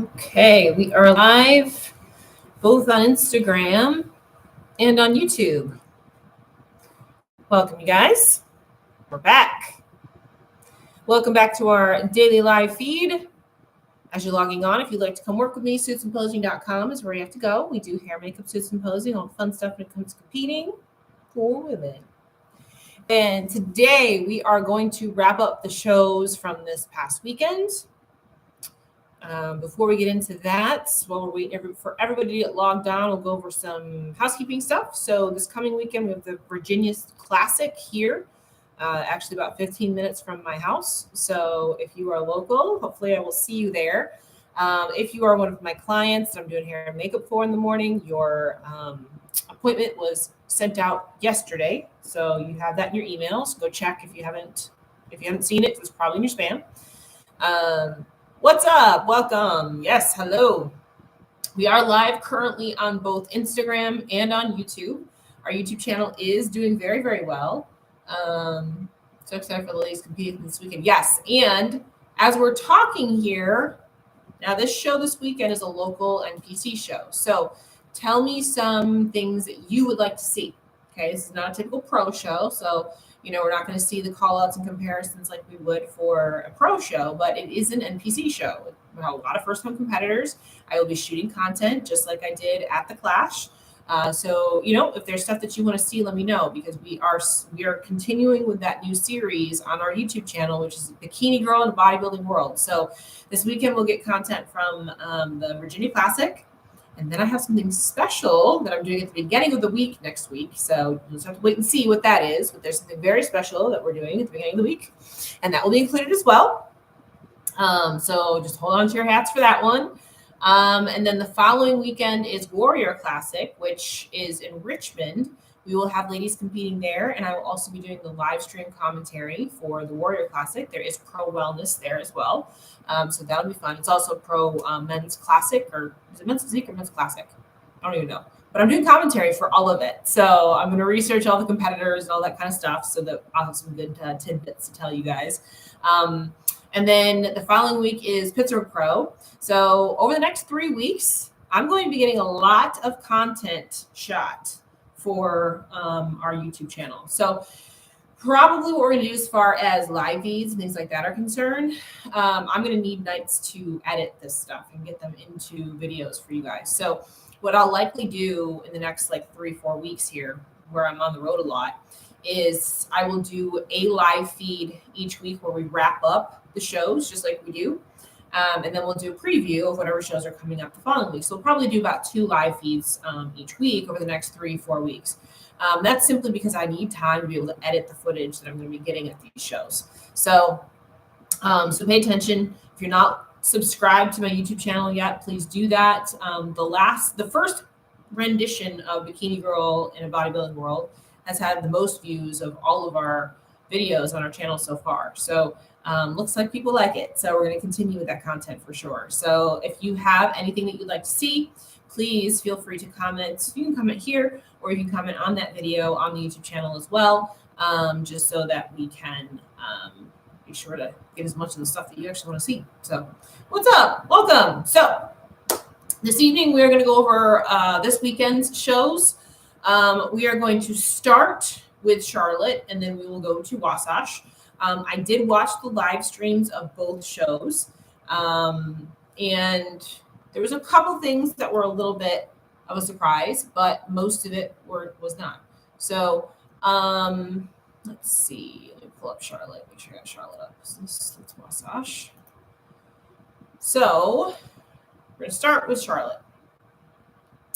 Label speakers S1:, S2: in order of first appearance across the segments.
S1: Okay, we are live both on Instagram and on YouTube. Welcome, you guys. We're back. Welcome back to our daily live feed. As you're logging on, if you'd like to come work with me, suitsandposing.com is where you have to go. We do hair, makeup, suits, and posing, all the fun stuff when it comes to competing for women. And today we are going to wrap up the shows from this past weekend. Before we get into that, while we're waiting for everybody to get logged on, we'll go over some housekeeping stuff. So this coming weekend, we have the Virginia Classic here, actually about 15 minutes from my house. So if you are local, hopefully I will see you there. If you are one of my clients that I'm doing hair and makeup for in the morning, your appointment was sent out yesterday. So you have that in your emails. Go check if you haven't seen it. It's probably in your spam. What's up? Welcome. Yes, hello. We are live currently on both Instagram and on YouTube. Our YouTube channel is doing very, very well. So excited for the ladies competing this weekend. Yes, and as we're talking here, now this show this weekend is a local NPC show. So tell me some things that you would like to see. Okay, this is not a typical pro show, so we're not going to see the call-outs and comparisons like we would for a pro show, but it is an NPC show. We have a lot of first-time competitors. I will be shooting content just like I did at the Clash. So if there's stuff that you want to see, let me know, because we are continuing with that new series on our YouTube channel, which is Bikini Girl in a Bodybuilding World. So this weekend we'll get content from the Virginia Classic. And then I have something special that I'm doing at the beginning of the week next week. So you'll just have to wait and see what that is. But there's something very special that we're doing at the beginning of the week. And that will be included as well. So just hold on to your hats for that one. And then the following weekend is Warrior Classic, which is in Richmond. We will have ladies competing there. And I will also be doing the live stream commentary for the Warrior Classic. There is pro wellness there as well. So that'll be fun. It's also pro men's classic, or is it men's physique or men's classic? I don't even know. But I'm doing commentary for all of it. So I'm going to research all the competitors and all that kind of stuff so that I'll have some good tidbits to tell you guys. And then the following week is Pittsburgh Pro. So over the next 3 weeks, I'm going to be getting a lot of content shot for our YouTube channel. So probably what we're going to do as far as live feeds and things like that are concerned, I'm going to need nights to edit this stuff and get them into videos for you guys. So what I'll likely do in the next 3-4 weeks here, where I'm on the road a lot, is I will do a live feed each week where we wrap up the shows just like we do. And then we'll do a preview of whatever shows are coming up the following week. So we'll probably do about 2 live feeds each week over the next 3-4 weeks. That's simply because I need time to be able to edit the footage that I'm going to be getting at these shows. So pay attention. If you're not subscribed to my YouTube channel yet, please do that. The first rendition of Bikini Girl in a Bodybuilding World has had the most views of all of our videos on our channel so far. So looks like people like it. So we're going to continue with that content for sure. So if you have anything that you'd like to see, please feel free to comment. You can comment here, or you can comment on that video on the YouTube channel as well, just so that we can be sure to get as much of the stuff that you actually want to see. So what's up? Welcome. So this evening, we're going to go over this weekend's shows. We are going to start with Charlotte, and then we will go to Wasatch. I did watch the live streams of both shows, and there was a couple things that were a little bit of a surprise, but most of it was not. So let's see. Let me pull up Charlotte. Make sure I got Charlotte up. That's Wasatch. So we're going to start with Charlotte.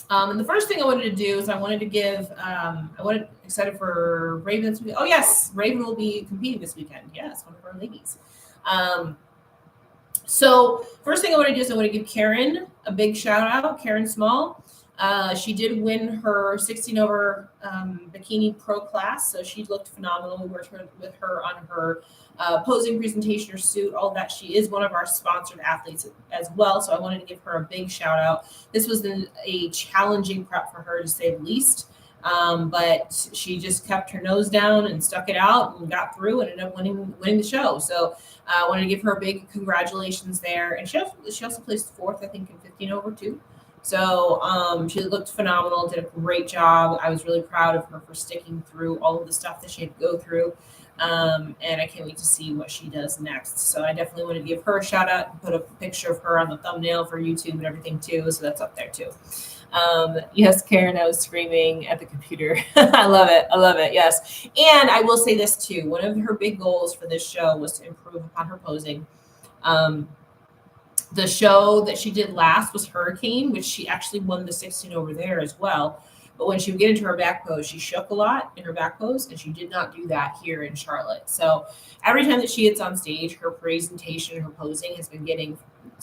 S1: And the first thing I wanted to do is I wanted to give, excited for Raven this weekend. Oh, yes, Raven will be competing this weekend. Yes, one of our ladies. So first thing I want to do is I want to give Karen a big shout out, Karen Small. She did win her 16 over bikini pro class, so she looked phenomenal. We worked with her on her posing presentation, her suit, all that. She is one of our sponsored athletes as well, so I wanted to give her a big shout out. This was a challenging prep for her, to say the least. But she just kept her nose down and stuck it out and got through and ended up winning the show. So I wanted to give her a big congratulations there. And she also placed fourth, I think, in 15 over too. So she looked phenomenal, did a great job. I was really proud of her for sticking through all of the stuff that she had to go through. And I can't wait to see what she does next. So I definitely want to give her a shout out and put a picture of her on the thumbnail for YouTube and everything too. So that's up there too. Yes, Karen, I was screaming at the computer. I love it. I love it. Yes. And I will say this too. One of her big goals for this show was to improve upon her posing. The show that she did last was Hurricane, which she actually won the 16 over there as well. But when she would get into her back pose, she shook a lot in her back pose, and she did not do that here in Charlotte. So every time that she gets on stage, her presentation, her posing has been getting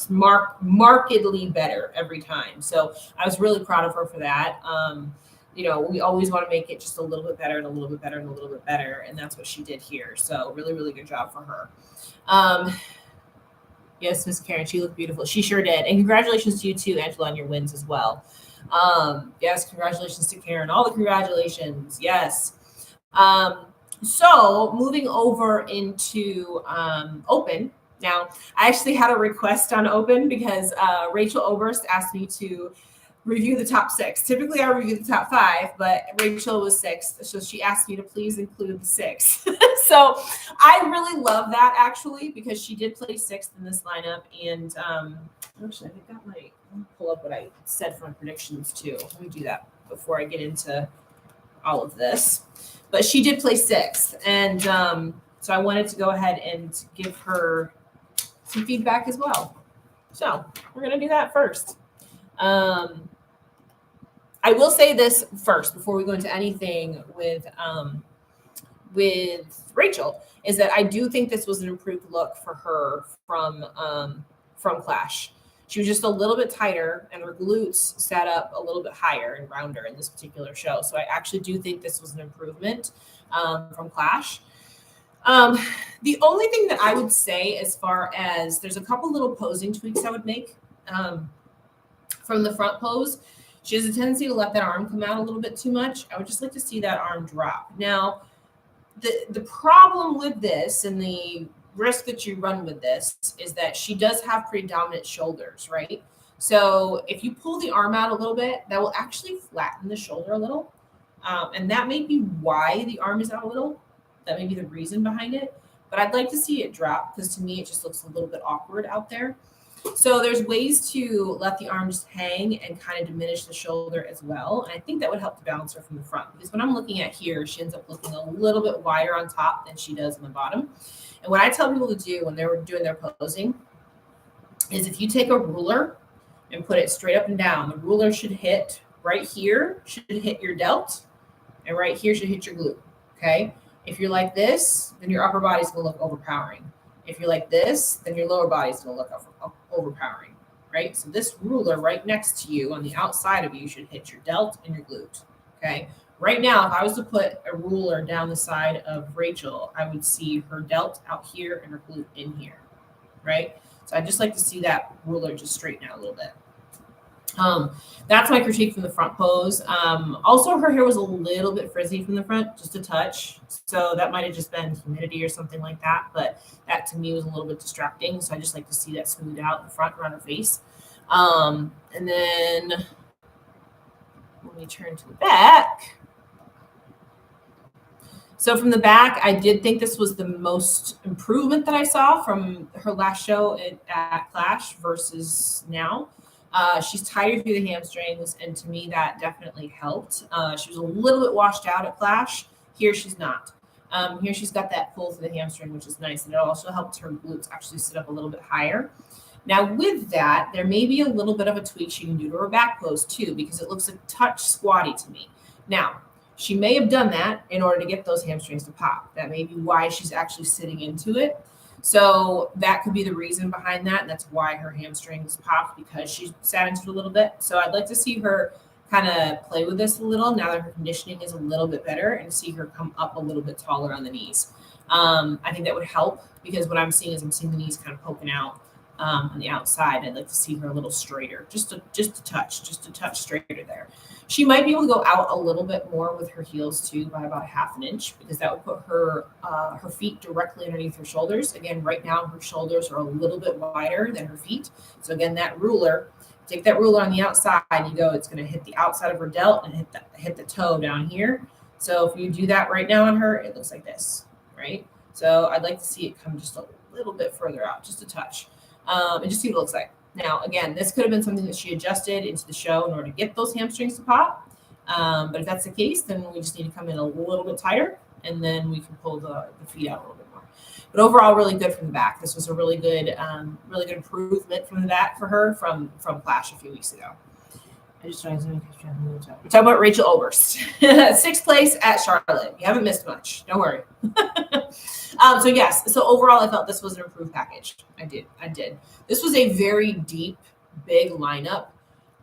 S1: markedly better every time. So I was really proud of her for that. We always want to make it just a little bit better and a little bit better and a little bit better. And that's what she did here. So really, really good job for her. Yes, Miss Karen, she looked beautiful. She sure did. And congratulations to you too, Angela, on your wins as well. Yes, congratulations to Karen. All the congratulations. Yes. So moving over into Open. Now, I actually had a request on Open because Rachel Oberst asked me to review the top 6. Typically, I review the top 5, but Rachel was 6th, so she asked me to please include the 6. So I really love that, actually, because she did place 6th in this lineup. And actually, I think that might pull up what I said for my predictions, too. Let me do that before I get into all of this. But she did place 6th, and so I wanted to go ahead and give her some feedback as well. So we're going to do that first. I will say this first before we go into anything with Rachel, is that I do think this was an improved look for her from Clash. She was just a little bit tighter, and her glutes sat up a little bit higher and rounder in this particular show. So I actually do think this was an improvement from Clash. The only thing that I would say, as far as there's a couple little posing tweaks I would make from the front pose. She has a tendency to let that arm come out a little bit too much. I would just like to see that arm drop. Now, the problem with this and the risk that you run with this is that she does have pretty dominant shoulders, right? So if you pull the arm out a little bit, that will actually flatten the shoulder a little. And that may be why the arm is out a little. That may be the reason behind it. But I'd like to see it drop because to me, it just looks a little bit awkward out there. So there's ways to let the arm just hang and kind of diminish the shoulder as well. And I think that would help to balance her from the front, because when I'm looking at here, she ends up looking a little bit wider on top than she does on the bottom. And what I tell people to do when they're doing their posing is if you take a ruler and put it straight up and down, the ruler should hit right here, should hit your delt, and right here should hit your glute, okay? If you're like this, then your upper body's going to look overpowering. If you're like this, then your lower body's going to look overpowering, right? So this ruler right next to you on the outside of you should hit your delt and your glute, okay? Right now, if I was to put a ruler down the side of Rachel, I would see her delt out here and her glute in here, right? So I'd just like to see that ruler just straighten out a little bit. That's my critique from the front pose. Also, her hair was a little bit frizzy from the front, just a touch. So that might have just been humidity or something like that. But that to me was a little bit distracting. So I just like to see that smooth out in the front around her face. And then let me turn to the back. So from the back, I did think this was the most improvement that I saw from her last show at Clash versus now. She's tighter through the hamstrings, and to me, that definitely helped. She was a little bit washed out at Clash. Here, she's not. Here, she's got that pull through the hamstring, which is nice, and it also helped her glutes actually sit up a little bit higher. Now, with that, there may be a little bit of a tweak she can do to her back pose, too, because it looks a touch squatty to me. Now, she may have done that in order to get those hamstrings to pop. That may be why she's actually sitting into it. So that could be the reason behind that. And that's why her hamstrings popped, because she sat into it a little bit. So I'd like to see her kind of play with this a little now that her conditioning is a little bit better, and see her come up a little bit taller on the knees. I think that would help, because what I'm seeing is I'm seeing the knees kind of poking out on the outside. I'd like to see her a little straighter, just a touch straighter there. She might be able to go out a little bit more with her heels too, by about 1/2 inch, because that would put her feet directly underneath her shoulders. Again, right now her shoulders are a little bit wider than her feet. So again, that ruler, take that ruler on the outside, you go, it's going to hit the outside of her delt and hit the toe down here. So if you do that right now on her, it looks like this, right? So I'd like to see it come just a little bit further out, just a touch, and just see what it looks like. Now, again, this could have been something that she adjusted into the show in order to get those hamstrings to pop. But if that's the case, then we just need to come in a little bit tighter, and then we can pull the feet out a little bit more. But overall, really good from the back. This was a really good improvement from the back for her from Clash a few weeks ago. We're talking about Rachel Oberst, 6th place at Charlotte. You haven't missed much. Don't worry. So yes. So overall, I felt this was an improved package. I did. This was a very deep, big lineup.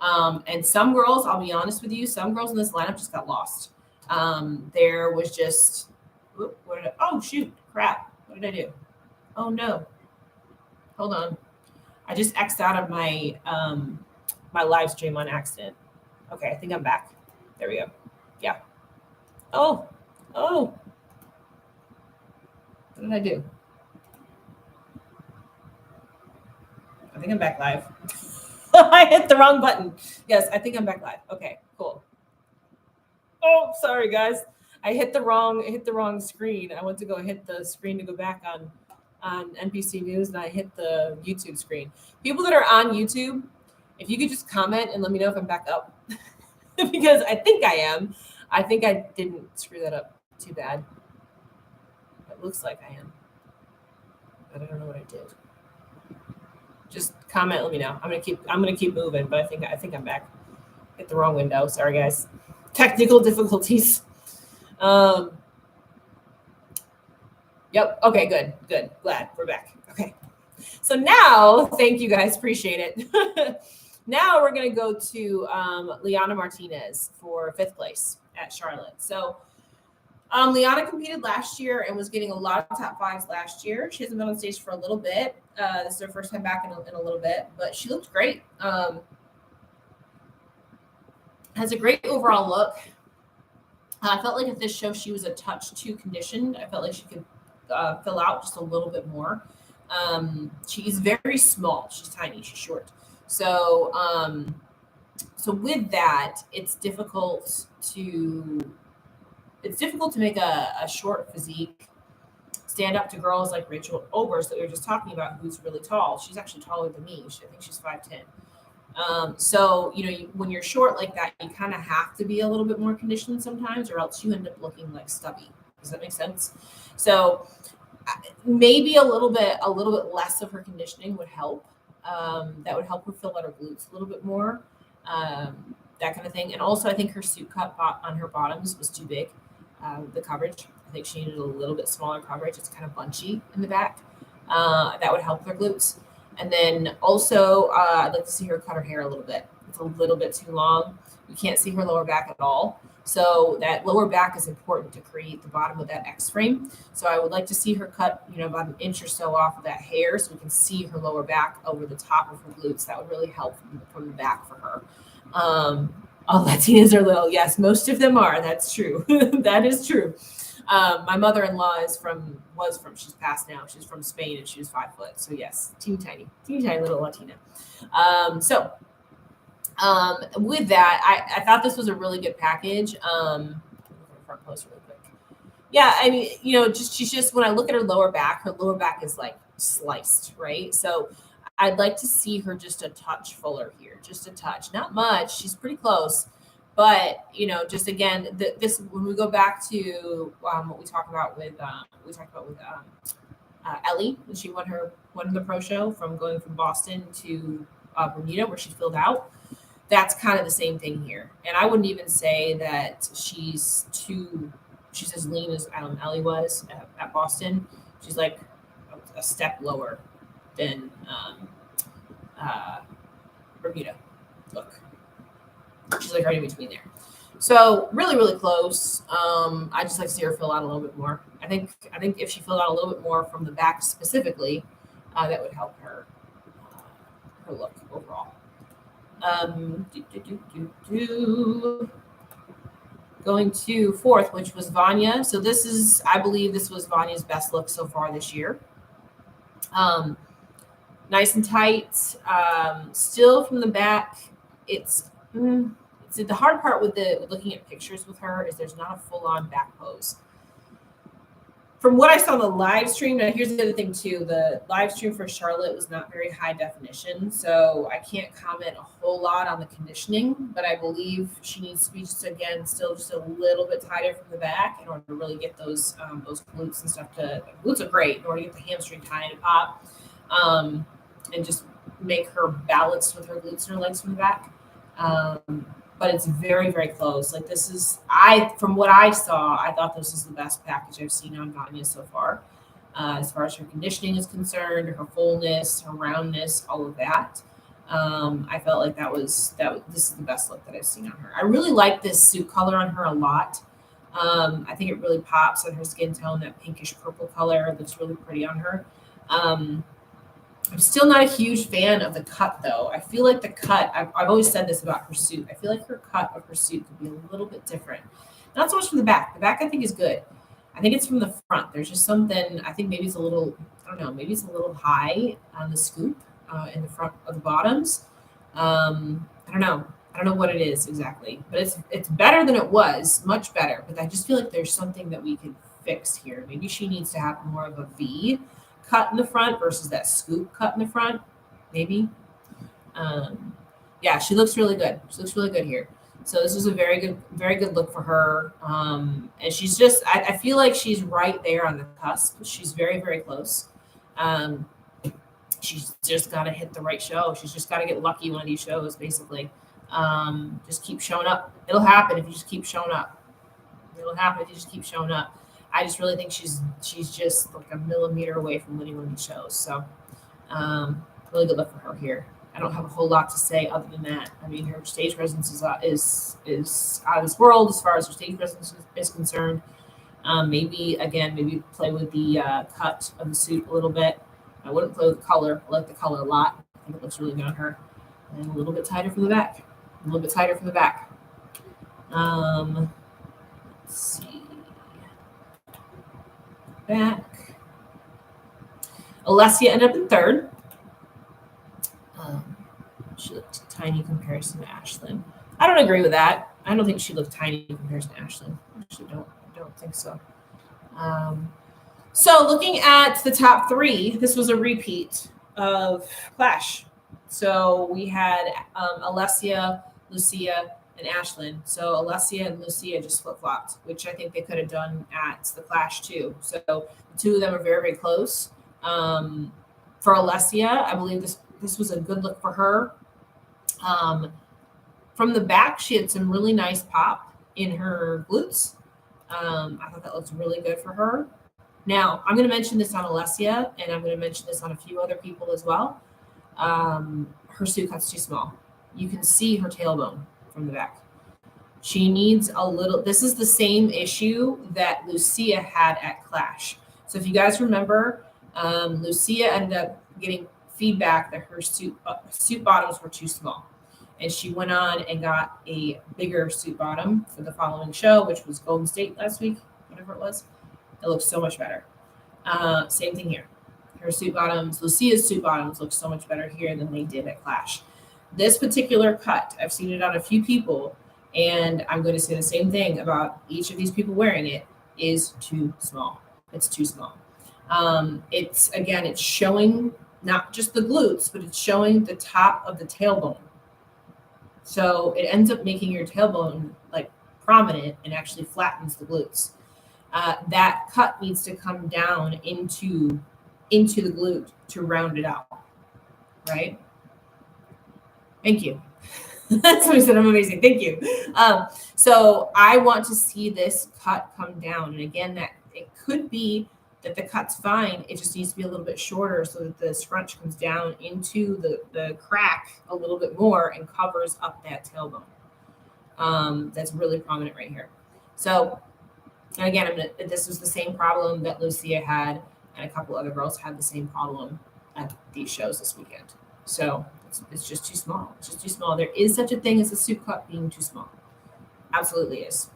S1: And some girls, I'll be honest with you, some girls in this lineup just got lost. There was just, oh shoot, crap. What did I do? Oh no. Hold on. I just X'd out of my my live stream on accident. Okay, I think I'm back. There we go. Yeah. Oh. What did I do? I think I'm back live. I hit the wrong button. Yes, I think I'm back live. Okay, cool. Oh, sorry guys. I hit the wrong screen. I went to go hit the screen to go back on NBC News, and I hit the YouTube screen. People that are on YouTube, if you could just comment and let me know if I'm back up, because I think I am. I think I didn't screw that up too bad. It looks like I am, but I don't know what I did. Just comment, let me know. I'm gonna keep moving, but I think I'm back. Hit the wrong window. Sorry, guys. Technical difficulties. Yep. Okay. Good. Glad we're back. Okay. So now, thank you guys. Appreciate it. Now we're gonna go to Liana Martinez for 5th place at Charlotte. So Liana competed last year and was getting a lot of top 5s last year. She hasn't been on stage for a little bit. This is her first time back in a little bit, but she looked great. Has a great overall look. I felt like at this show she was a touch too conditioned. I felt like she could fill out just a little bit more. She's very small. She's tiny. She's short. So with that, it's difficult to make a short physique stand up to girls like Rachel Oberst that we were just talking about, who's really tall. She's actually taller than me. I think she's 5'10". So, when you're short like that, you kind of have to be a little bit more conditioned sometimes, or else you end up looking like stubby. Does that make sense? So maybe a little bit less of her conditioning would help. That would help her fill out her glutes a little bit more, that kind of thing. And also, I think her suit cut on her bottoms was too big. The coverage, I think she needed a little bit smaller coverage. It's kind of bunchy in the back. That would help her glutes. And then also, I'd like to see her cut her hair a little bit. It's a little bit too long. You can't see her lower back at all. So that lower back is important to create the bottom of that X frame. So I would like to see her cut, about an inch or so off of that hair so we can see her lower back over the top of her glutes. That would really help from the back for her. All Latinas are little. Yes, most of them are. That's true. That is true. My mother-in-law she's passed now. She's from Spain and she was 5 foot. So yes, teeny tiny little Latina. With that, I thought this was a really good package. Front post really quick. Yeah, I mean, she's just, when I look at her lower back is like sliced, right? So I'd like to see her just a touch fuller here, just a touch, not much. She's pretty close, but just again, this when we go back to what we talked about with Ellie when she won the pro show from going from Boston to Bermuda, where she filled out. That's kind of the same thing here. And I wouldn't even say that she's as lean as Ellie was at Boston. She's like a step lower than Bermuda. Look, she's like right in between there. So really, really close. I just like to see her fill out a little bit more. I think if she filled out a little bit more from the back specifically, that would help her her look overall. Going to fourth, which was Vanya. So this is, I believe this was Vanya's best look so far this year. Nice and tight. Still from the back, it's the hard part with looking at pictures with her is there's not a full-on back pose. From what I saw on the live stream, now here's the other thing too, the live stream for Charlotte was not very high definition, so I can't comment a whole lot on the conditioning, but I believe she needs to be still just a little bit tighter from the back in order to really get those glutes and stuff glutes are great in order to get the hamstring tight and pop, and just make her balanced with her glutes and her legs from the back. But it's very, very close. Like this is, from what I saw, I thought this is the best package I've seen on Vanya so far. As far as her conditioning is concerned, her fullness, her roundness, all of that. I felt like this is the best look that I've seen on her. I really like this suit color on her a lot. I think it really pops on her skin tone, that pinkish purple color looks really pretty on her. I'm still not a huge fan of the cut, though. I feel like the cut, I've always said this about her suit. I feel like her cut of her suit could be a little bit different. Not so much from the back. The back, I think, is good. I think it's from the front. There's just something, I think maybe it's a little, I don't know, maybe it's a little high on the scoop in the front of the bottoms. I don't know. I don't know what it is exactly, but it's better than it was, much better. But I just feel like there's something that we could fix here. Maybe she needs to have more of a V cut in the front versus that scoop cut in the front, maybe. Yeah, she looks really good. She looks really good here. So this is a very good look for her. And she's just, I feel like she's right there on the cusp. She's very, very close. She's just got to hit the right show. She's just got to get lucky one of these shows, basically. Just keep showing up. It'll happen if you just keep showing up. It'll happen if you just keep showing up. I just really think she's just like a millimeter away from winning one of these shows. So really good look for her here. I don't have a whole lot to say other than that. I mean, her stage presence is out of this world as far as her stage presence is concerned. Maybe play with the cut of the suit a little bit. I wouldn't play with the color. I like the color a lot. I think it looks really good on her. And a little bit tighter from the back. Let's see. Back. Alessia ended up in third. She looked tiny in comparison to Ashlyn. I don't agree with that. I don't think she looked tiny in comparison to Ashlyn. I actually don't think so. So looking at the top three, this was a repeat of Clash. So we had Alessia, Lucia, and Ashlyn. So Alessia and Lucia just flip-flopped, which I think they could have done at the Clash too. So the two of them are very, very close. For Alessia, I believe this was a good look for her. From the back, she had some really nice pop in her glutes. I thought that looked really good for her. Now, I'm going to mention this on Alessia, and I'm going to mention this on a few other people as well. Her suit cut's too small. You can see her tailbone from the back. She needs a little, this is the same issue that Lucia had at Clash. So if you guys remember, Lucia ended up getting feedback that her suit bottoms were too small. And she went on and got a bigger suit bottom for the following show, which was Golden State last week, whatever it was. It looks so much better. Same thing here. Her suit bottoms, Lucia's suit bottoms look so much better here than they did at Clash. This particular cut, I've seen it on a few people, and I'm going to say the same thing about each of these people wearing it, is too small. It's too small. It's showing not just the glutes, but it's showing the top of the tailbone. So it ends up making your tailbone like prominent and actually flattens the glutes. That cut needs to come down into the glute to round it out, right? Thank you. Somebody said I'm amazing. Thank you. So I want to see this cut come down. And again, that it could be that the cut's fine. It just needs to be a little bit shorter so that the scrunch comes down into the crack a little bit more and covers up that tailbone. That's really prominent right here. So again, this was the same problem that Lucia had, and a couple other girls had the same problem at these shows this weekend. So It's just too small. It's just too small. There is such a thing as a suit cut being too small. Absolutely is.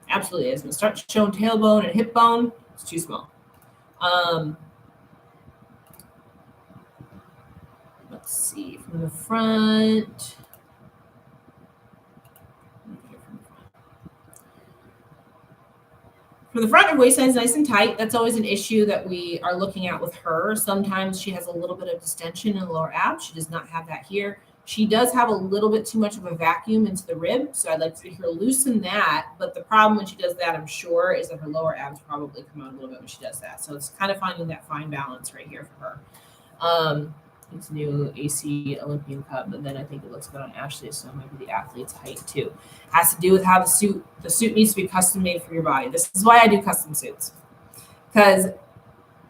S1: Absolutely is. When it starts showing tailbone and hip bone, it's too small. Let's see from the front. From the front, her waistline is nice and tight. That's always an issue that we are looking at with her. Sometimes she has a little bit of distension in the lower abs. She does not have that here. She does have a little bit too much of a vacuum into the rib, so I'd like to see her loosen that. But the problem when she does that, I'm sure, is that her lower abs probably come out a little bit when she does that. So it's kind of finding that fine balance right here for her. It's new AC Olympian Cup, but then I think it looks good on Ashley, so it might be the athlete's height too. Has to do with how the suit needs to be custom made for your body. This is why I do custom suits, because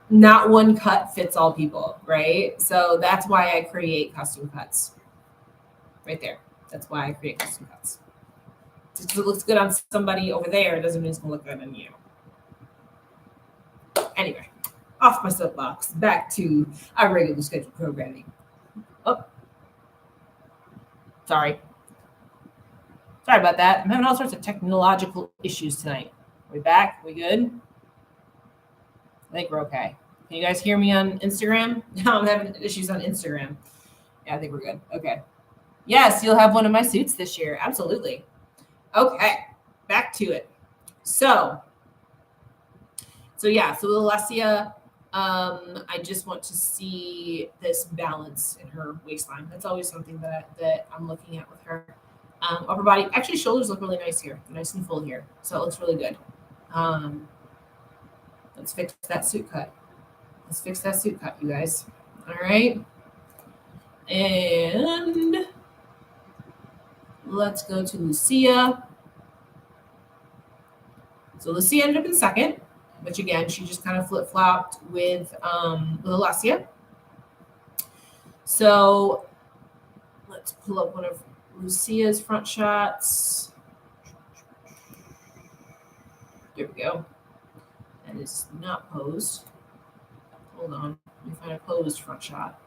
S1: not one cut fits all people, right? So that's why I create custom cuts. Right there. That's why I create custom cuts. Just because it looks good on somebody over there doesn't mean it's going to look good on you. Anyway, off my soapbox. Back to our regular scheduled programming. Oh. Sorry about that. I'm having all sorts of technological issues tonight. We back? We good? I think we're okay. Can you guys hear me on Instagram? No, I'm having issues on Instagram. Yeah, I think we're good. Okay. Yes, you'll have one of my suits this year. Absolutely. Okay, back to it. So with Alessia, I just want to see this balance in her waistline. That's always something that I'm looking at with her. Upper body, actually, shoulders look really nice here, nice and full here. So it looks really good. Let's fix that suit cut. You guys. All right. And let's go to Lucia. So Lucia ended up in second, which again, she just kind of flip-flopped with Alessia. So let's pull up one of Lucia's front shots. There we go. That is not posed. Hold on. Let me find a posed front shot.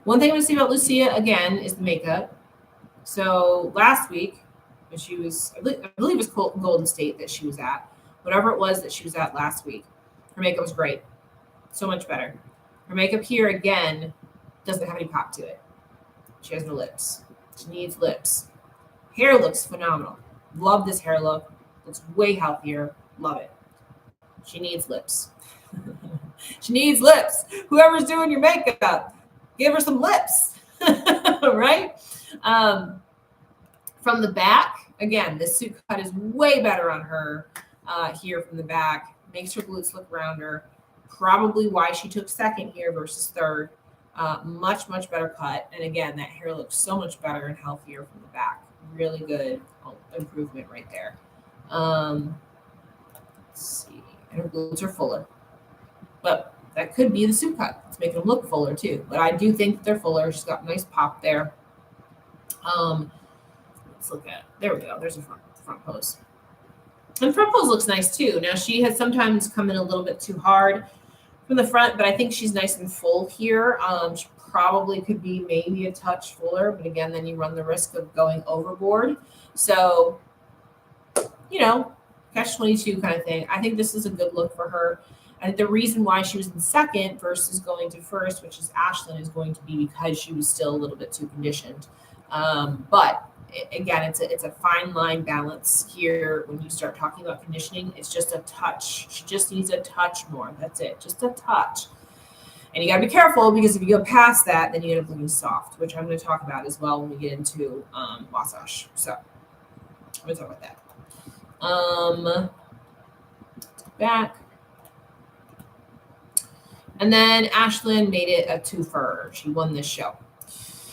S1: One thing I want to see about Lucia, again, is the makeup. So last week, when she was, I believe it was Golden State that she was at, whatever it was that she was at last week, her makeup was great. So much better. Her makeup here, again, doesn't have any pop to it. She has no lips. She needs lips. Hair looks phenomenal. Love this hair look. Looks way healthier. Love it. She needs lips. She needs lips. Whoever's doing your makeup, give her some lips, right? From the back, again, this suit cut is way better on her here from the back. Makes her glutes look rounder. Probably why she took second here versus third. Much, much better cut. And again, that hair looks so much better and healthier from the back. Really good improvement right there. Let's see. And her glutes are fuller. But that could be the suit cut. It's making them look fuller too. But I do think they're fuller. She's got a nice pop there. Let's look at, there we go. There's a front pose. And front pose looks nice too. Now she has sometimes come in a little bit too hard from the front, but I think she's nice and full here. She probably could be maybe a touch fuller, but again, then you run the risk of going overboard. So, catch-22 kind of thing. I think this is a good look for her. And the reason why she was in second versus going to first, which is Ashlyn, is going to be because she was still a little bit too conditioned. But again, it's a fine line balance here. When you start talking about conditioning, it's just a touch. She just needs a touch more. That's it, just a touch. And you got to be careful, because if you go past that, then you end up looking soft, which I'm going to talk about as well when we get into Wasatch. So I'm going to talk about that. Back. And then Ashlyn made it a twofer. She won this show.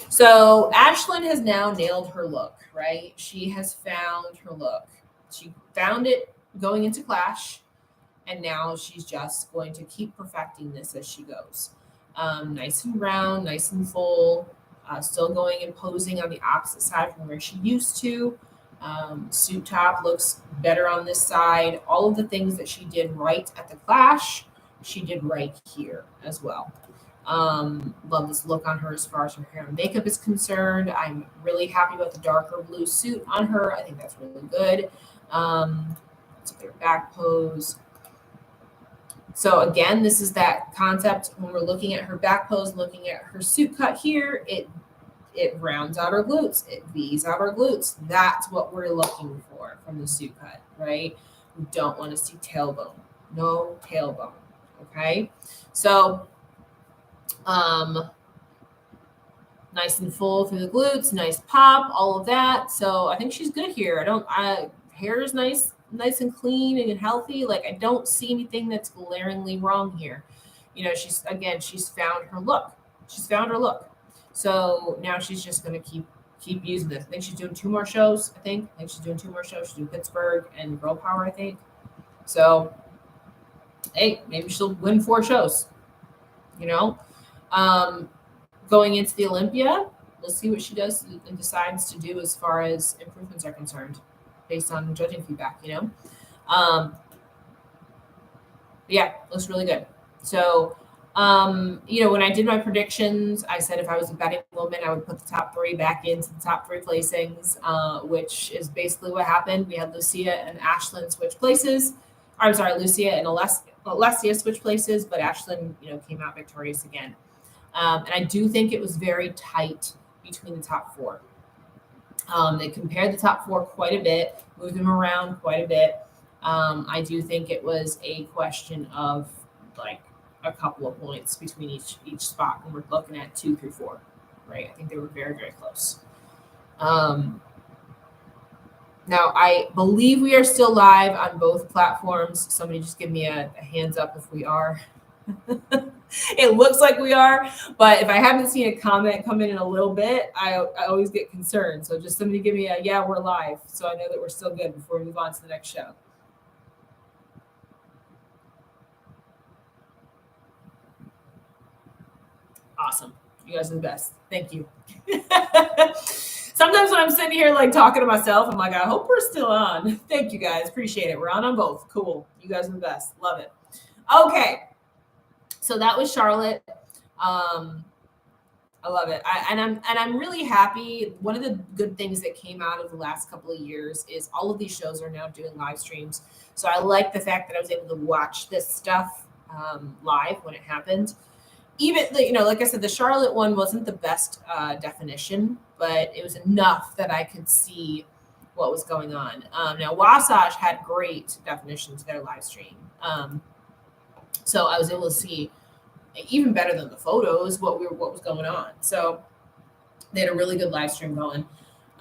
S1: So Ashlyn has now nailed her look, right? She has found her look. She found it going into Clash, and now she's just going to keep perfecting this as she goes. Nice and round, nice and full, still going and posing on the opposite side from where she used to. Suit top looks better on this side. All of the things that she did right at the Clash, she did right here as well. Love this look on her as far as her hair and makeup is concerned. I'm really happy about the darker blue suit on her. I think that's really good. Let's look at her back pose. So again, this is that concept when we're looking at her back pose, looking at her suit cut here, it rounds out her glutes, it V's out her glutes. That's what we're looking for from the suit cut, right? We don't want to see tailbone, no tailbone, okay? So nice and full through the glutes, nice pop, all of that. So I think she's good here. Hair is nice and clean and healthy. Like I don't see anything that's glaringly wrong here. You know, she's found her look. She's found her look. So now she's just going to keep using this. I think she's doing 2 more shows. I think she's doing 2 more shows. She's doing Pittsburgh and Girl Power, I think. So, hey, maybe she'll win 4 shows. You know, going into the Olympia, we'll see what she does and decides to do as far as improvements are concerned, based on judging feedback. You know, yeah, looks really good. So. You know, when I did my predictions, I said if I was a betting woman, I would put the top 3 back into the top 3 placings, which is basically what happened. We had Lucia and Ashlyn switch places. I'm sorry, Lucia and Alessia switch places, but Ashlyn, you know, came out victorious again. And I do think it was very tight between the top 4. They compared the top 4 quite a bit, moved them around quite a bit. I do think it was a question of like a couple of points between each spot when we're looking at 2 through 4, right? I think they were very, very close. Now I believe we are still live on both platforms. Somebody just give me a hands up if we are. It looks like we are, but if I haven't seen a comment come in a little bit, I always get concerned. So just somebody give me a, yeah, we're live. So I know that we're still good before we move on to the next show. Awesome. You guys are the best. Thank you. Sometimes when I'm sitting here like talking to myself, I'm like, I hope we're still on. Thank you guys. Appreciate it. We're on both. Cool. You guys are the best. Love it. Okay. So that was Charlotte. I love it. I'm really happy. One of the good things that came out of the last couple of years is all of these shows are now doing live streams. So I like the fact that I was able to watch this stuff live when it happened. Even, you know, like I said, the Charlotte one wasn't the best definition, but it was enough that I could see what was going on. Now, Wasatch had great definition to their live stream. So I was able to see even better than the photos what was going on. So they had a really good live stream going.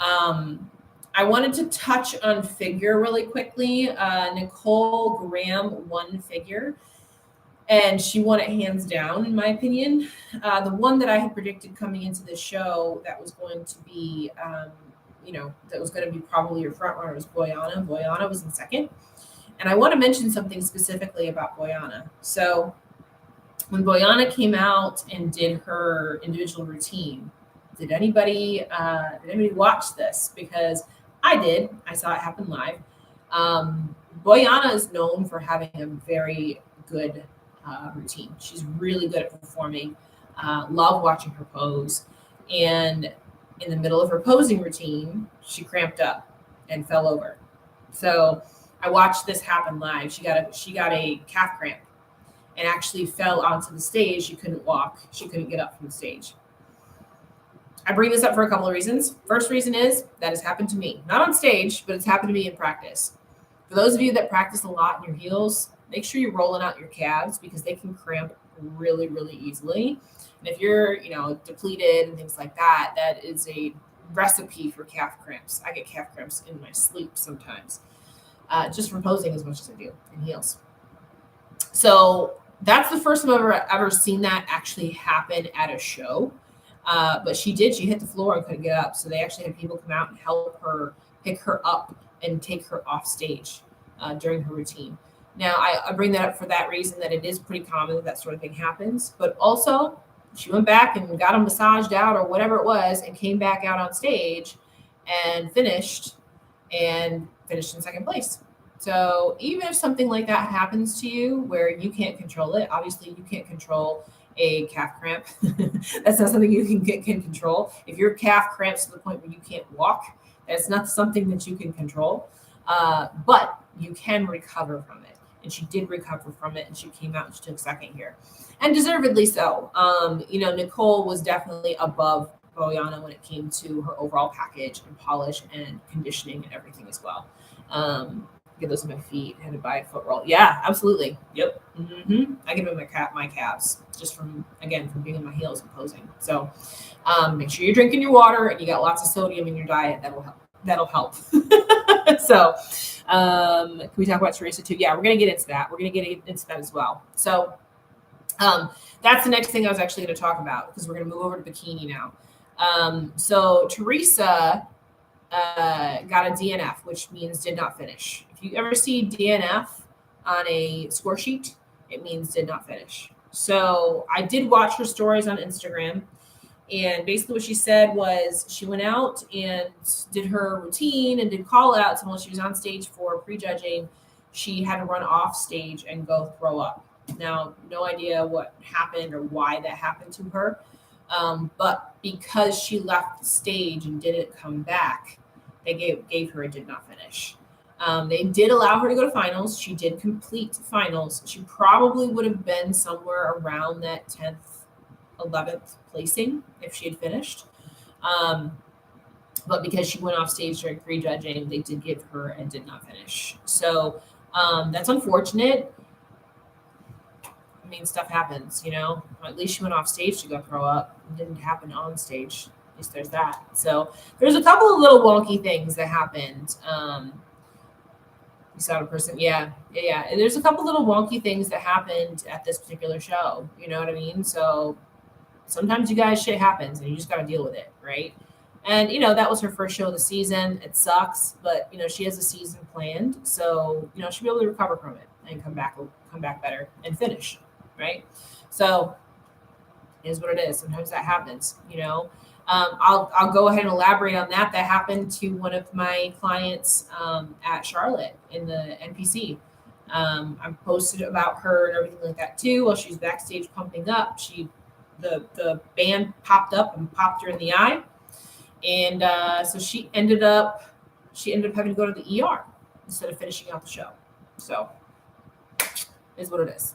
S1: I wanted to touch on figure really quickly. Nicole Graham won figure. And she won it hands down, in my opinion. The one that I had predicted coming into the show that was going to be, you know, that was going to be probably your front runner was Boyana. Boyana was in second. And I want to mention something specifically about Boyana. So when Boyana came out and did her individual routine, did anybody watch this? Because I did. I saw it happen live. Boyana is known for having a very good routine. She's really good at performing. Love watching her pose. And in the middle of her posing routine, she cramped up and fell over. So I watched this happen live. She got a calf cramp and actually fell onto the stage. She couldn't walk. She couldn't get up from the stage. I bring this up for a couple of reasons. First reason is that has happened to me. Not on stage, but it's happened to me in practice. For those of you that practice a lot in your heels, make sure you're rolling out your calves because they can cramp really, really easily. And if you're, you know, depleted and things like that, that is a recipe for calf cramps. I get calf cramps in my sleep sometimes, just from posing as much as I do in heels. So that's the first time I've ever seen that actually happen at a show. But she hit the floor and couldn't get up. So they actually had people come out and help her pick her up and take her off stage during her routine. Now, I bring that up for that reason that it is pretty common that sort of thing happens. But also, she went back and got them massaged out or whatever it was and came back out on stage and finished in second place. So even if something like that happens to you where you can't control it, obviously you can't control a calf cramp. That's not something you can control. If your calf cramps to the point where you can't walk, that's not something that you can control. But you can recover from it. And she did recover from it, and she came out and she took second here. And deservedly so. Nicole was definitely above Boyana when it came to her overall package and polish and conditioning and everything as well. Get those in my feet. Had to buy a foot roll. Yeah, absolutely. Yep. I give it my calves just from being in my heels and posing. So make sure you're drinking your water and you got lots of sodium in your diet. That'll help. So can we talk about Teresa too? Yeah, we're gonna get into that. We're gonna get into that as well. So that's the next thing I was actually going to talk about, because we're going to move over to Bikini now. So Teresa got a DNF, which means did not finish. If you ever see DNF on a score sheet, it means did not finish. So I did watch her stories on Instagram, and basically what she said was she went out and did her routine and did call outs, and while she was on stage for prejudging, she had to run off stage and go throw up. Now, no idea what happened or why that happened to her. But because she left the stage and didn't come back, they gave her a did not finish. They did allow her to go to finals. She did complete finals. She probably would have been somewhere around that 10th, 11th placing if she had finished. But because she went off stage during prejudging, they did give her a did not finish. So that's unfortunate. I mean, stuff happens, At least she went off stage to go throw up. It didn't happen on stage. At least there's that. So there's a couple of little wonky things that happened. You saw a person. Yeah. And there's a couple little wonky things that happened at this particular show. You know what I mean? So sometimes you guys, shit happens and you just got to deal with it. Right. And, that was her first show of the season. It sucks, but, she has a season planned. So, she'll be able to recover from it and come back better and finish. Right. So it is what it is. Sometimes that happens, I'll go ahead and elaborate on that. That happened to one of my clients at Charlotte in the NPC. I posted about her and everything like that too. While she's backstage pumping up, the band popped up and popped her in the eye. And so she ended up having to go to the ER instead of finishing out the show. So it is what it is.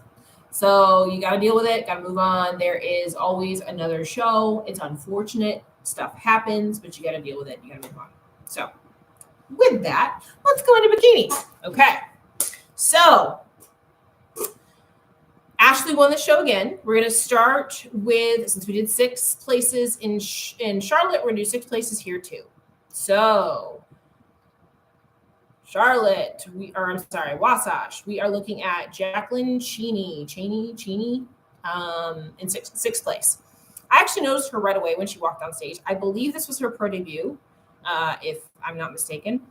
S1: So you got to deal with it, got to move on. There is always another show. It's unfortunate. Stuff happens, but you got to deal with it. You got to move on. So with that, let's go into Bikini. Okay. So Ashley won the show again. We're going to start with, since we did 6 places in Charlotte, we're going to do 6 places here too. So Charlotte, Wasatch. We are looking at Jacqueline Cheney in sixth place. I actually noticed her right away when she walked on stage. I believe this was her pro debut, if I'm not mistaken.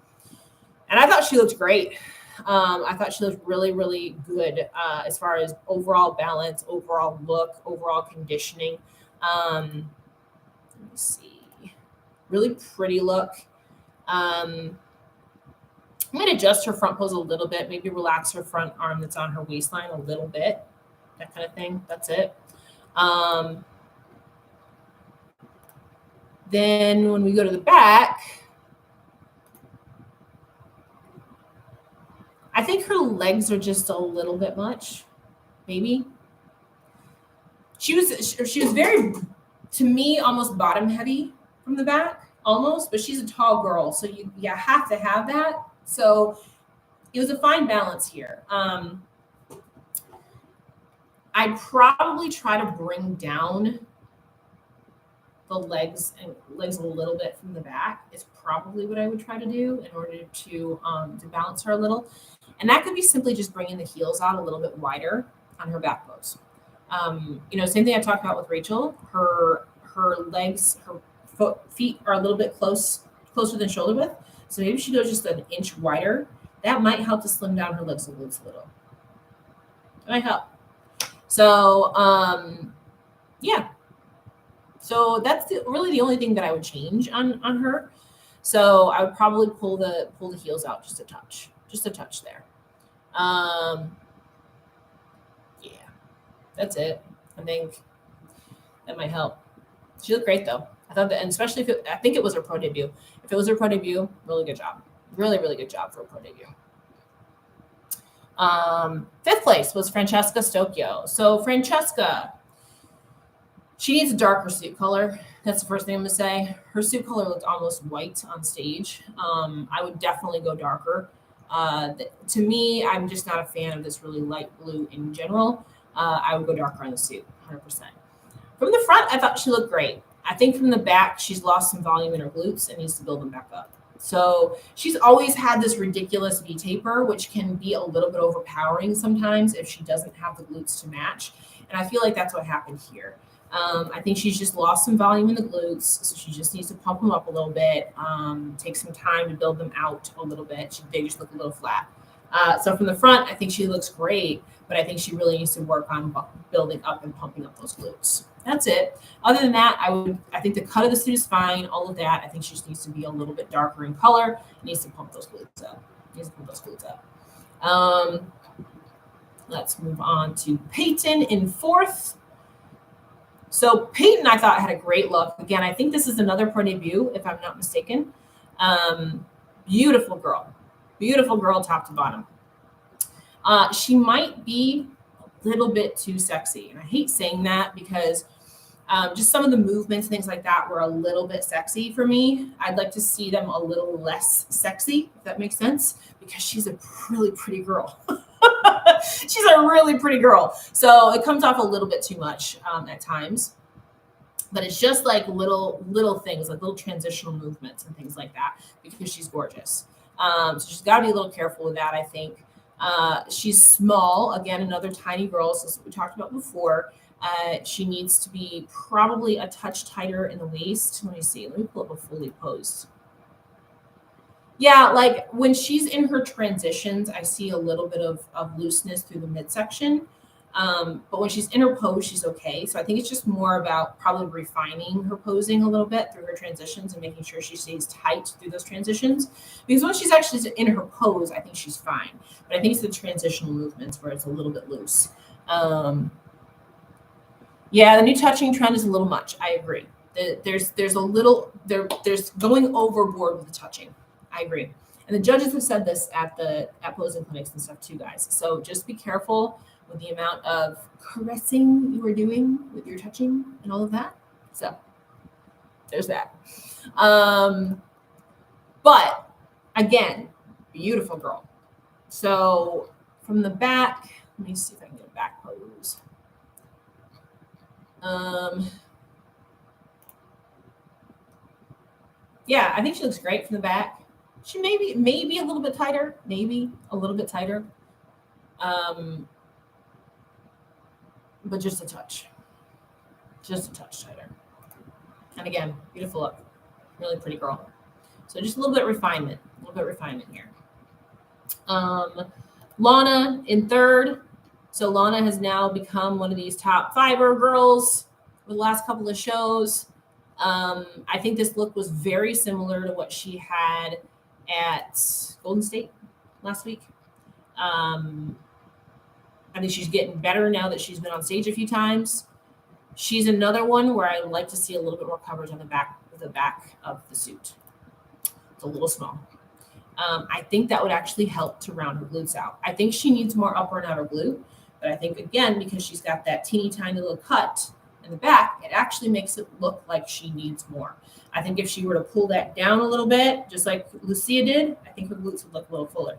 S1: And I thought she looked great. I thought she looked really, really good as far as overall balance, overall look, overall conditioning. Let me see. Really pretty look. I'm going to adjust her front pose a little bit, maybe relax her front arm that's on her waistline a little bit, that kind of thing. That's it. Then when we go to the back, I think her legs are just a little bit much, maybe. She was very, to me, almost bottom heavy from the back, almost, but she's a tall girl, so you have to have that. So it was a fine balance here. I'd probably try to bring down the legs a little bit from the back is probably what I would try to do in order to balance her a little. And that could be simply just bringing the heels out a little bit wider on her back pose. Same thing I talked about with Rachel. Her legs, her feet are a little bit closer than shoulder width. So maybe she goes just an inch wider. That might help to slim down her legs a little. It might help. So, yeah. So that's really the only thing that I would change on her. So I would probably pull the heels out just a touch there. Yeah, that's it. I think That might help. She looked great though. I thought that, and especially if I think it was her pro debut. If it was her pro debut, really good job. Really, really good job for a pro debut. Fifth place was Francesca Stocchio. So Francesca, she needs a darker suit color. That's the first thing I'm going to say. Her suit color looked almost white on stage. I would definitely go darker. To me, I'm just not a fan of this really light blue in general. I would go darker on the suit, 100%. From the front, I thought she looked great. I think from the back, she's lost some volume in her glutes and needs to build them back up. So she's always had this ridiculous V taper, which can be a little bit overpowering sometimes if she doesn't have the glutes to match. And I feel like that's what happened here. I think she's just lost some volume in the glutes, so she just needs to pump them up a little bit, take some time to build them out a little bit. They just look a little flat. So from the front, I think she looks great, but I think she really needs to work on building up and pumping up those glutes. That's it. Other than that, I think the cut of the suit is fine. All of that, I think she just needs to be a little bit darker in color. Needs to pump those glutes up. Let's move on to Peyton in fourth. So Peyton, I thought, had a great look. Again, I think this is another pro debut, if I'm not mistaken. Beautiful girl, top to bottom. She might be a little bit too sexy, and I hate saying that because just some of the movements, things like that, were a little bit sexy for me. I'd like to see them a little less sexy, if that makes sense, because she's a really pretty girl. She's a really pretty girl. So it comes off a little bit too much at times. But it's just like little things, like little transitional movements and things like that, because she's gorgeous. So she's got to be a little careful with that, I think. She's small. Again, another tiny girl. So we talked about before. She needs to be probably a touch tighter in the waist. Let me see. Let me pull up a fully posed. Yeah, like when she's in her transitions, I see a little bit of looseness through the midsection. But when she's in her pose, she's okay. So I think it's just more about probably refining her posing a little bit through her transitions and making sure she stays tight through those transitions. Because when she's actually in her pose, I think she's fine. But I think it's the transitional movements where it's a little bit loose. Yeah, the new touching trend is a little much. I agree. There's going overboard with the touching. I agree. And the judges have said this at posing clinics and stuff too, guys. So just be careful with the amount of caressing you are doing with your touching and all of that. So there's that. But again, beautiful girl. So from the back, let me see if I can get a back pose. Yeah, I think she looks great from the back. She maybe a little bit tighter, but just a touch tighter. And again, beautiful look, really pretty girl. So just a little bit refinement here. Lana in third. So Lana has now become one of these top fiber girls for the last couple of shows. I think this look was very similar to what she had at Golden State last week. I think she's getting better now that she's been on stage a few times. She's another one where I like to see a little bit more coverage on the back of the suit. It's a little small. I think that would actually help to round her glutes out. I think she needs more upper and outer glute, but I think, again, because she's got that teeny tiny little cut in the back, it actually makes it look like she needs more. I think if she were to pull that down a little bit, just like Lucia did, I think her glutes would look a little fuller.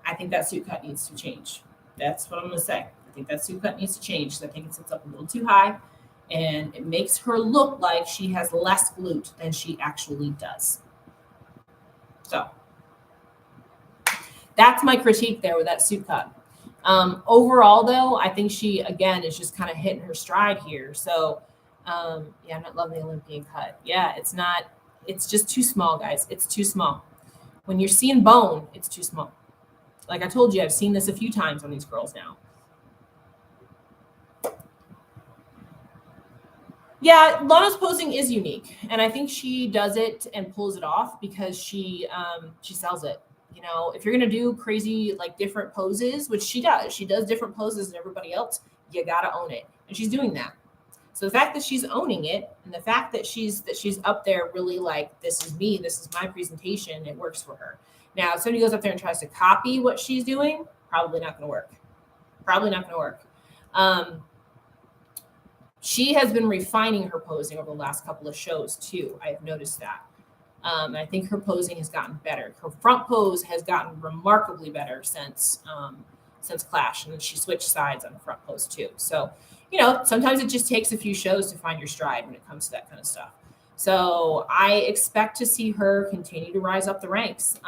S1: I think that suit cut needs to change. That's what I'm going to say. I think that suit cut needs to change. So I think it sits up a little too high, and it makes her look like she has less glute than she actually does. So that's my critique there with that suit cut. Overall, though, I think she, again, is just kind of hitting her stride here. So, I'm not loving the Olympian cut. Yeah, it's just too small, guys. It's too small. When you're seeing bone, it's too small. Like I told you, I've seen this a few times on these girls now. Yeah, Lana's posing is unique, and I think she does it and pulls it off because she sells it. You know, if you're gonna do crazy like different poses, which she does different poses than everybody else. You gotta own it, and she's doing that. So the fact that she's owning it, and the fact that she's up there really like, this is me, this is my presentation, it works for her. Now, if somebody goes up there and tries to copy what she's doing, probably not going to work. Probably not going to work. She has been refining her posing over the last couple of shows too. I've noticed that. I think her posing has gotten better. Her front pose has gotten remarkably better since Clash, and she switched sides on the front pose too. So, you know, sometimes it just takes a few shows to find your stride when it comes to that kind of stuff. So I expect to see her continue to rise up the ranks.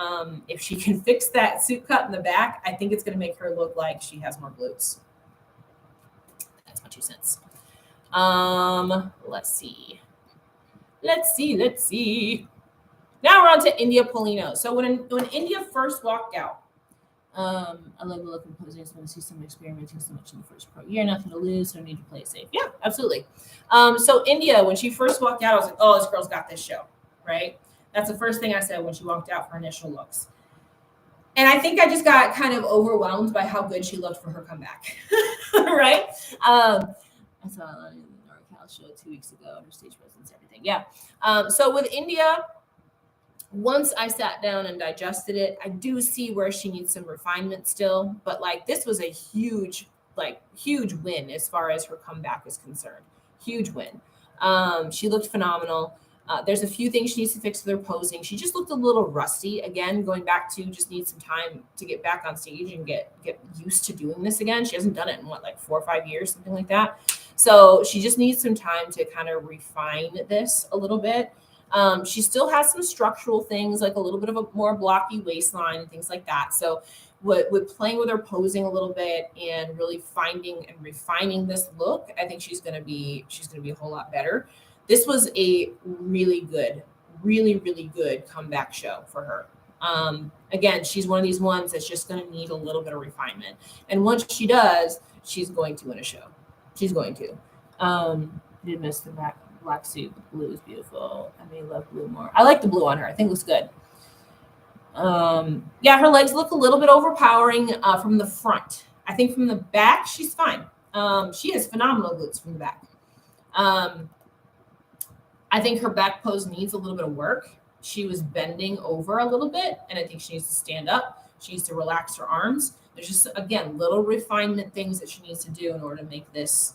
S1: If she can fix that suit cut in the back, I think it's going to make her look like she has more glutes. That's my 2 cents. Let's see. Now we're on to India Polino. So when India first walked out, I love the look and posing. I just want to see someone experimenting so much in the first pro year. Nothing to lose, so need to play safe. Yeah, absolutely. So India, when she first walked out, I was like, oh, this girl's got this show, right? That's the first thing I said when she walked out for initial looks. And I think I just got kind of overwhelmed by how good she looked for her comeback, right? I saw a lot in the NorCal show 2 weeks ago, her stage presence, everything. Yeah. So with India, once I sat down and digested it, I do see where she needs some refinement still. But like, this was a huge win as far as her comeback is concerned. Huge win. She looked phenomenal. There's a few things she needs to fix with her posing. She just looked a little rusty. Again, going back to just need some time to get back on stage and get used to doing this again. She hasn't done it in like 4 or 5 years, something like that. So she just needs some time to kind of refine this a little bit. She still has some structural things, like a little bit of a more blocky waistline and things like that. So with playing with her posing a little bit and really finding and refining this look, I think she's going to be a whole lot better. This was a really good comeback show for her. Again, she's one of these ones that's just going to need a little bit of refinement. And once she does, she's going to win a show. She's going to. Did miss the black suit. The blue is beautiful. I may love blue more. I like the blue on her. I think it looks good. Yeah, her legs look a little bit overpowering from the front. I think from the back, she's fine. She has phenomenal glutes from the back. I think her back pose needs a little bit of work. She was bending over a little bit, and I think she needs to stand up. She needs to relax her arms. There's just, again, little refinement things that she needs to do in order to make this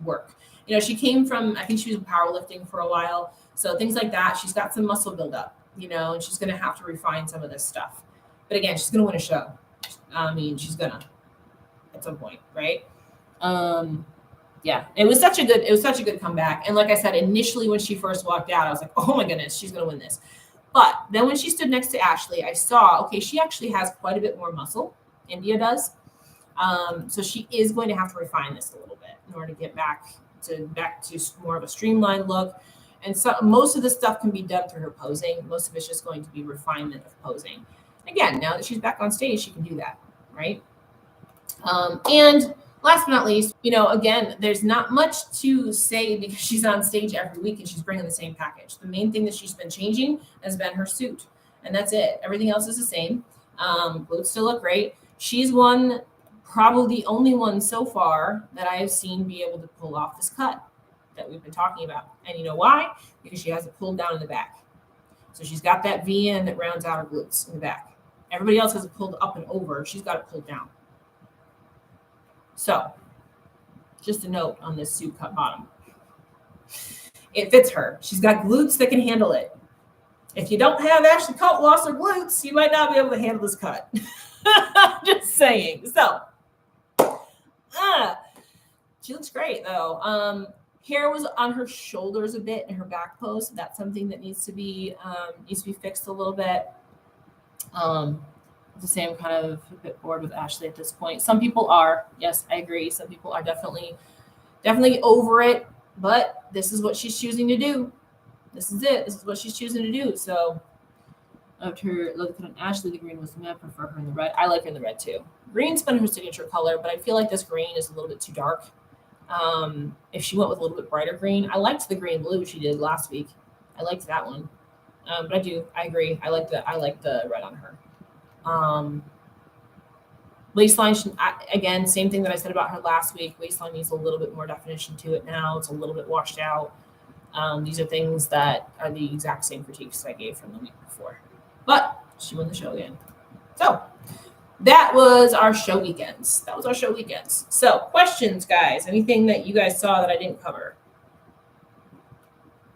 S1: work. You know, she came from, I think she was powerlifting for a while. So things like that, she's got some muscle buildup, you know, and she's going to have to refine some of this stuff. But again, she's going to win a show. I mean, she's going to at some point, right? Yeah, it was such a good comeback. And like I said, initially when she first walked out, I was like, oh my goodness, she's going to win this. But then when she stood next to Ashley, I saw, okay, she actually has quite a bit more muscle. India does. So she is going to have to refine this a little bit in order to get back to more of a streamlined look. And so most of the stuff can be done through her posing. Most of it's just going to be refinement of posing. Again, now that she's back on stage, she can do that, right? And last but not least, you know, again, there's not much to say because she's on stage every week and she's bringing the same package. The main thing that she's been changing has been her suit, and that's it. Everything else is the same. Glutes still look great. She's probably the only one so far that I have seen be able to pull off this cut that we've been talking about. And you know why? Because she has it pulled down in the back. So she's got that V in that rounds out her glutes in the back. Everybody else has it pulled up and over. She's got it pulled down. So just a note on this suit cut bottom. It fits her. She's got glutes that can handle it. If you don't have Ashley Colt-Loss or glutes, you might not be able to handle this cut. Just saying. So she looks great though. Hair was on her shoulders a bit in her back pose. So that's something that needs to be fixed a little bit. The same, kind of a bit bored with Ashley at this point. Some people are, yes, I agree. Some people are definitely over it, but this is what she's choosing to do. This is it. This is what she's choosing to do. So after looking at Ashley, the green was the man. I prefer her in the red. I like her in the red too. Green's been her signature color, but I feel like this green is a little bit too dark. If she went with a little bit brighter green, I liked the green blue she did last week. I liked that one. But I agree. I like the red on her. Waistline, again, same thing that I said about her last week. Waistline needs a little bit more definition to it now. It's a little bit washed out. These are things that are the exact same critiques I gave from the week before. But she won the show again. So that was our show weekends. So questions, guys. Anything that you guys saw that I didn't cover?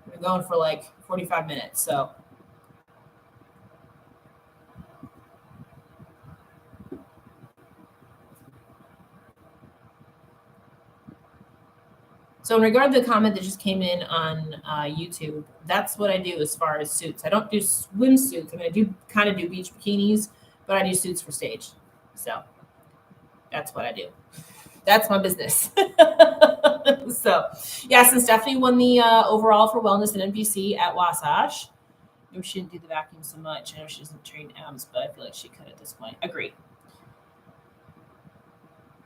S1: We're going for like 45 minutes, so. So in regard to the comment that just came in on YouTube, that's what I do as far as suits. I don't do swimsuits. I mean, I do kind of do beach bikinis, but I do suits for stage. So that's what I do. That's my business. So, yes, and Stephanie won the overall for wellness and NPC at Wasatch. Maybe she didn't do the vacuum so much. I know she doesn't train abs, but I feel like she could at this point. Agreed.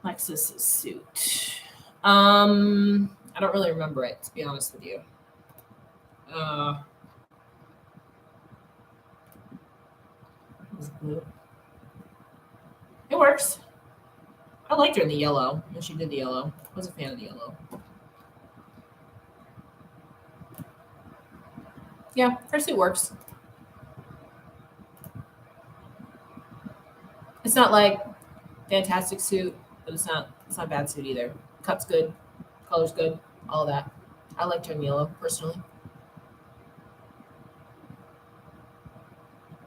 S1: Lexus's suit. I don't really remember it, to be honest with you. It works. I liked her in the yellow when she did the yellow. I was a fan of the yellow. Yeah, her suit works. It's not like fantastic suit, but it's not a bad suit either. Cut's good, color's good, all of that. I liked her in yellow personally.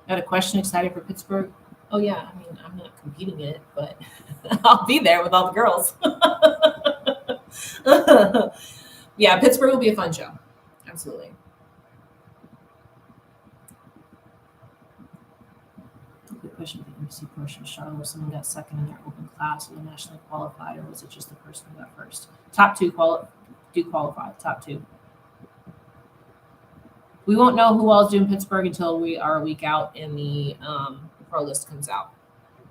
S1: Got a question, excited for Pittsburgh? Oh yeah, I mean, I'm not competing in it, but I'll be there with all the girls. Yeah, Pittsburgh will be a fun show. Absolutely. Good question for the MC portion, Shawn, where someone got second in their open class or nationally qualified, or was it just the person who got first? Top two do qualify. Top two. We won't know who all is doing Pittsburgh until we are a week out and the pro list comes out.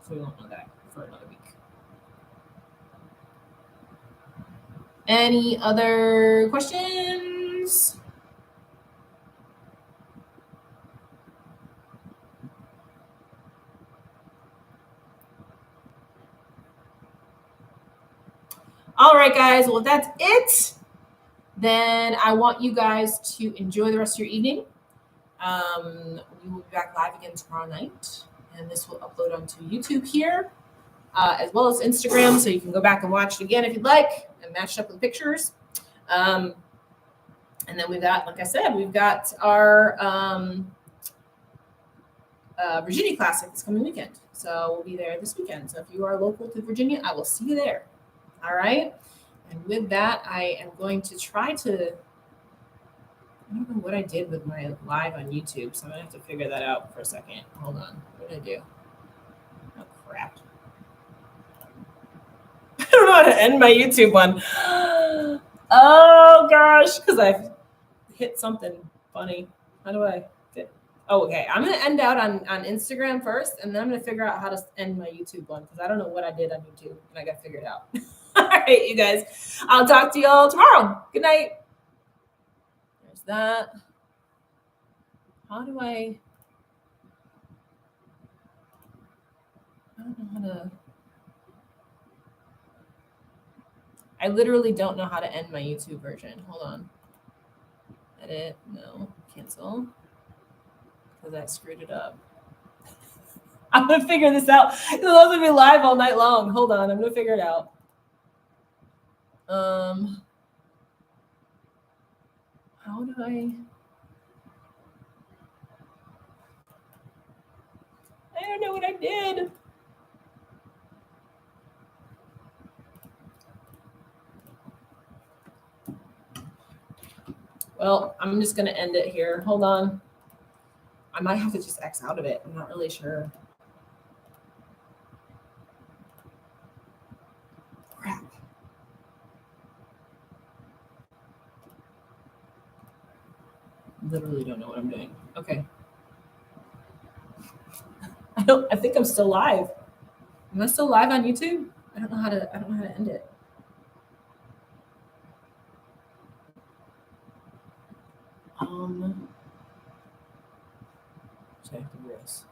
S1: So we won't know that for another week. Any other questions? All right, guys. Well, if that's it, then I want you guys to enjoy the rest of your evening. We will be back live again tomorrow night, and this will upload onto YouTube here, as well as Instagram, so you can go back and watch it again if you'd like, and match it up with the pictures. And then we've got, like I said, we've got our Virginia Classic this coming weekend. So we'll be there this weekend. So if you are local to Virginia, I will see you there. All right. And with that, I am going to try to, I don't know what I did with my live on YouTube, so I'm going to have to figure that out for a second. Hold on. What did I do? Oh, crap. I don't know how to end my YouTube one. Oh, gosh, because I've hit something funny. How do I get? Oh, okay. I'm going to end out on Instagram first, and then I'm going to figure out how to end my YouTube one, because I don't know what I did on YouTube, and I got to figure it out. All right, you guys. I'll talk to y'all tomorrow. Good night. There's that. How do I don't know how to. I literally don't know how to end my YouTube version. Hold on. Edit. No. Cancel. Because I screwed it up. I'm going to figure this out. Because I'm going to be live all night long. Hold on. I'm going to figure it out. How do I don't know what I did. Well, I'm just going to end it here. Hold on. I might have to just X out of it. I'm not really sure. Crap. Literally don't know what I'm doing. Okay. I think I'm still live. Am I still live on YouTube? I don't know how to end it. Check this.